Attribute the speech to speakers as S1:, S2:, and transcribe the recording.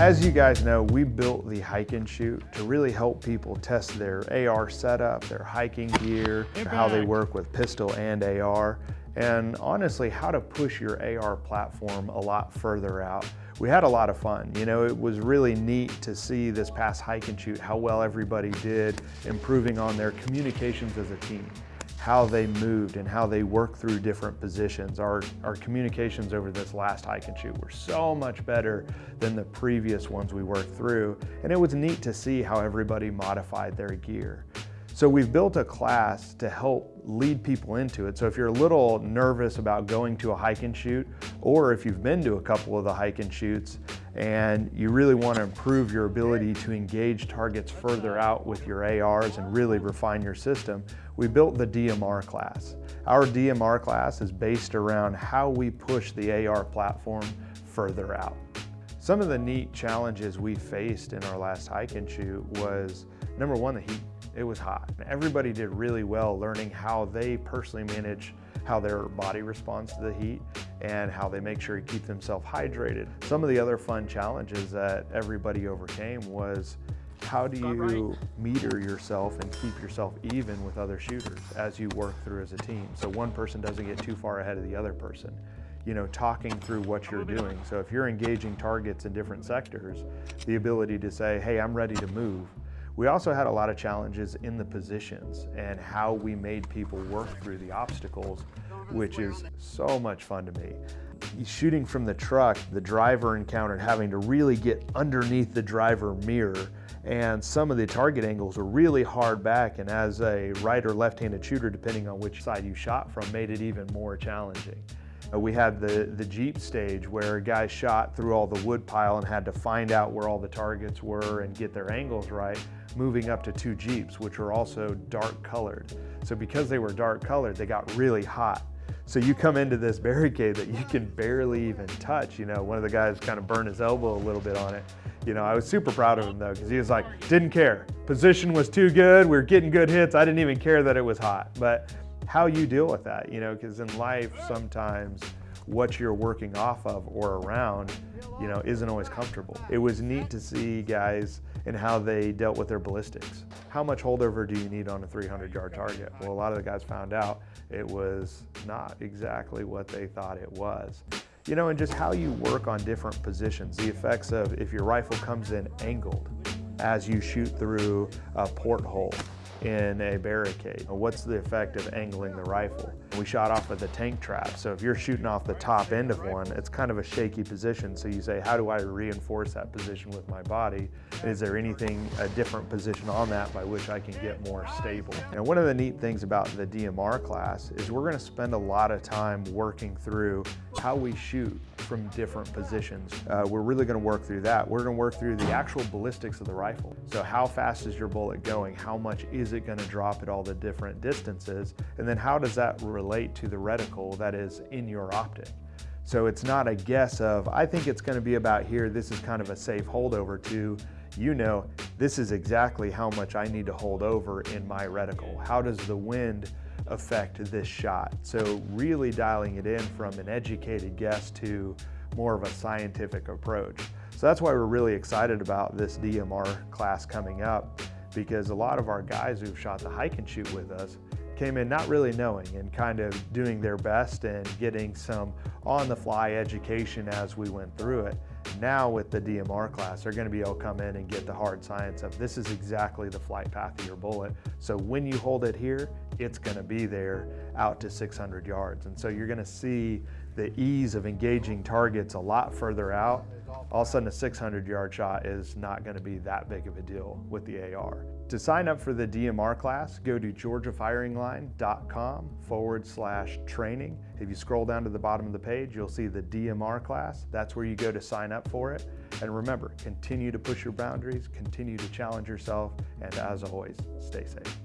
S1: As you guys know, we built the Hike and Shoot to really help people test their AR setup, their hiking gear, how they work with pistol and AR, and honestly, how to push your AR platform a lot further out. We had a lot of fun. You know, it was really neat to see this past Hike and Shoot, how well everybody did, improving on their communications as a team, how they moved and how they worked through different positions. Our communications over this last Hike and Shoot were so much better than the previous ones we worked through, and it was neat to see how everybody modified their gear. So we've built a class to help lead people into it. So if you're a little nervous about going to a Hike and Shoot, or if you've been to a couple of the Hike and Shoots and you really want to improve your ability to engage targets further out with your ARs and really refine your system, we built the DMR class. Our DMR class is based around how we push the AR platform further out. Some of the neat challenges we faced in our last Hike and Shoot was, number one, the heat. It was hot. Everybody did really well learning how they personally manage how their body responds to the heat and how they make sure to keep themselves hydrated. Some of the other fun challenges that everybody overcame was, how do you meter yourself and keep yourself even with other shooters as you work through as a team, so one person doesn't get too far ahead of the other person? You know, talking through what you're doing. So if you're engaging targets in different sectors, the ability to say, hey, I'm ready to move. We also had a lot of challenges in the positions and how we made people work through the obstacles, which is so much fun to me. Shooting from the truck, the driver encountered having to really get underneath the driver mirror, and some of the target angles were really hard back, and as a right or left-handed shooter, depending on which side you shot from, made it even more challenging. We had the Jeep stage where guys shot through all the wood pile and had to find out where all the targets were and get their angles right, moving up to 2 Jeeps, which were also dark colored. So because they were dark colored, they got really hot. So you come into this barricade that you can barely even touch. You know, one of the guys kind of burned his elbow a little bit on it. You know, I was super proud of him though, because he was like, didn't care. Position was too good, we were getting good hits, I didn't even care that it was hot. But how you deal with that, you know, because in life sometimes what you're working off of or around, you know, isn't always comfortable. It was neat to see guys and how they dealt with their ballistics. How much holdover do you need on a 300-yard target? Well, a lot of the guys found out it was not exactly what they thought it was. You know, and just how you work on different positions, the effects of if your rifle comes in angled as you shoot through a porthole in a barricade. What's the effect of angling the rifle? We shot off of the tank trap, so if you're shooting off the top end of one, it's kind of a shaky position, so you say, how do I reinforce that position with my body? Is there anything, a different position on that by which I can get more stable? And one of the neat things about the DMR class is we're going to spend a lot of time working through how we shoot from different positions. We're really going to work through that. We're going to work through the actual ballistics of the rifle. So how fast is your bullet going? How much is it going to drop at all the different distances? And then how does that relate to the reticle that is in your optic? So it's not a guess of, I think it's going to be about here, this is kind of a safe holdover, to, you know, this is exactly how much I need to hold over in my reticle. How does the wind affect this shot? So really dialing it in from an educated guess to more of a scientific approach. So that's why we're really excited about this DMR class coming up, because a lot of our guys who've shot the Hike and Shoot with us came in not really knowing and kind of doing their best and getting some on-the-fly education as we went through it. Now with the DMR class, they're going to be able to come in and get the hard science of, this is exactly the flight path of your bullet. So when you hold it here, it's going to be there out to 600 yards. And so you're going to see the ease of engaging targets a lot further out. All of a sudden a 600-yard shot is not going to be that big of a deal with the AR. To sign up for the DMR class, go to georgiafiringline.com/training. If you scroll down to the bottom of the page, you'll see the DMR class. That's where you go to sign up for it. And remember, continue to push your boundaries, continue to challenge yourself, and as always, stay safe.